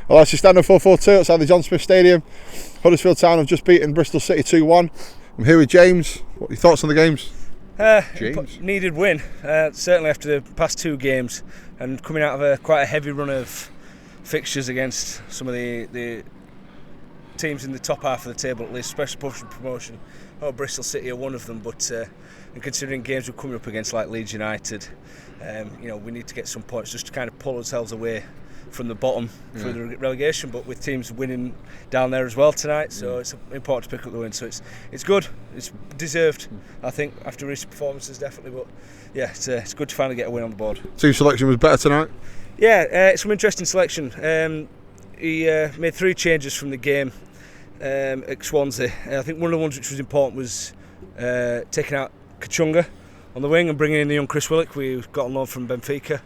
Well, that's your standard 4-4-2 outside the John Smith Stadium. Huddersfield Town have just beaten Bristol City 2-1. I'm here with James. What are your thoughts on the games? James? Needed win, certainly after the past two games and coming out of quite a heavy run of fixtures against some of the teams in the top half of the table, at least, especially pushing promotion. Bristol City are one of them, but and considering games we're coming up against like Leeds United, we need to get some points just to kind of pull ourselves away from the bottom through the relegation, but with teams winning down there as well tonight, so it's important to pick up the win. So it's good, it's deserved, I think, after recent performances, definitely. But yeah, it's good to finally get a win on the board. Team selection was better tonight? Yeah, it's some interesting selection. He made 3 changes from the game at Swansea. I think one of the ones which was important was taking out Kachunga on the wing and bringing in the young Chris Willock we got on loan from Benfica.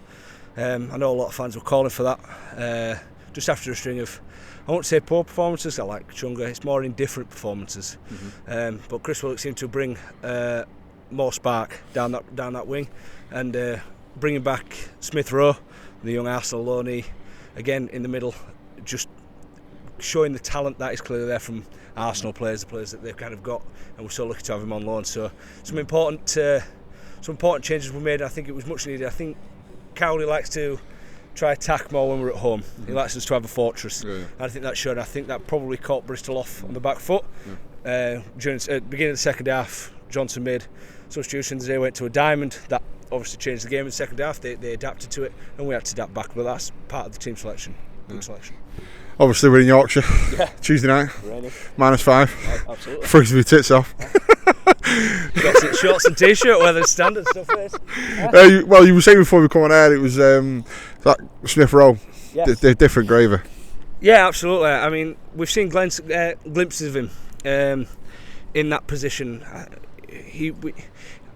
I know a lot of fans were calling for that just after a string of, I won't say poor performances, I like Kachunga, it's more indifferent performances. But Chris Willock seemed to bring more spark down that wing, and bringing back Smith-Rowe, the young Arsenal loanee, again in the middle, just showing the talent that is clearly there from Arsenal players, the players that they've kind of got, and we're so lucky to have him on loan. So some important changes were made, and I think it was much needed. I think Cowley likes to try attack more when we're at home. He likes us to have a fortress. And I think that showed. I think that probably caught Bristol off on the back foot. During the beginning of the second half, Johnson made substitutions. They went to a diamond. That obviously changed the game in the second half. They adapted to it, and we had to adapt back. But that's part of the team selection. Good selection. Obviously we're in Yorkshire. Tuesday night. Raining. -5. Absolutely. Freezing your tits off. Shorts and t-shirt, weather standard stuff. Well, you were saying before we come on air, it was that Smith-Rowe, different gravy. Yeah, absolutely. I mean, we've seen glimpses of him in that position.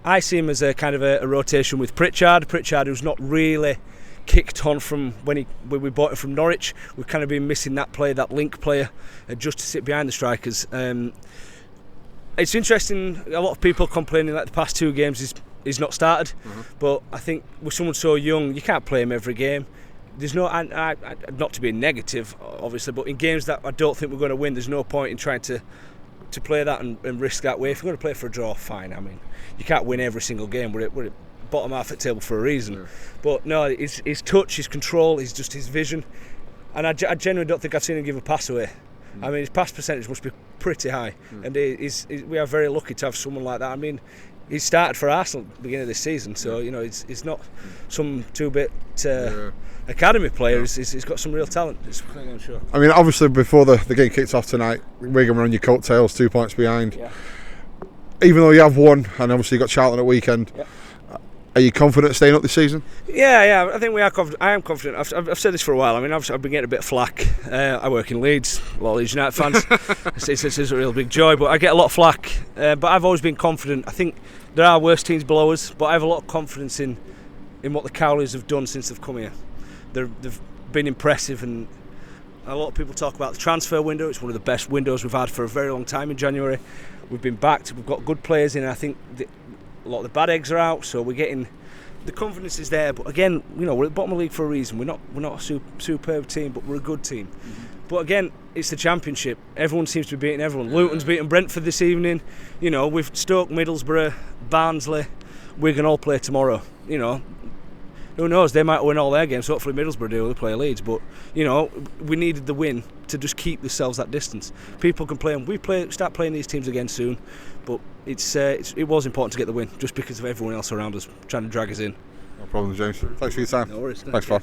I see him as a kind of a rotation with Pritchard, who's not really kicked on from when we bought him from Norwich. We've kind of been missing that player, that link player, just to sit behind the strikers. It's interesting, a lot of people complaining that the past 2 games he's not started, but I think with someone so young, you can't play him every game. There's no, not to be negative obviously, but in games that I don't think we're going to win, there's no point in trying to play that and risk that way. If we're going to play for a draw, fine. I mean, you can't win every single game. We're at bottom half of the table for a reason. But no, his touch, his control, his vision, and I genuinely don't think I've seen him give a pass away. I mean, his pass percentage must be pretty high, and we are very lucky to have someone like that. I mean, he started for Arsenal at the beginning of this season, so he's not some 2-bit academy player. He's got some real talent. I'm sure. I mean, obviously before the game kicked off tonight, Wigan were on your coattails, 2 points behind. Even though you have won, and obviously you got Charlton at weekend. Are you confident staying up this season? Yeah, I think we are confident. I am confident. I've said this for a while. I mean, I've been getting a bit of flack. I work in Leeds, a lot of Leeds United fans. It's a real big joy, but I get a lot of flack. But I've always been confident. I think there are worse teams below us, but I have a lot of confidence in what the Cowleys have done since they've come here. They've been impressive, and a lot of people talk about the transfer window. It's one of the best windows we've had for a very long time in January. We've been backed. We've got good players in, and I think a lot of the bad eggs are out, so we're getting the confidence is there. But again, we're at the bottom of the league for a reason. We're not a superb team, but we're a good team. But again, it's the Championship. Everyone seems to be beating everyone. Luton's beating Brentford this evening. We've Stoke, Middlesbrough, Barnsley, Wigan all play tomorrow. Who knows? They might win all their games. Hopefully Middlesbrough do. They play Leeds, but we needed the win to just keep ourselves that distance. People can play, and start playing these teams again soon. But it was important to get the win, just because of everyone else around us trying to drag us in. No problem, James. Thanks for your time. No worries. Thanks, pal.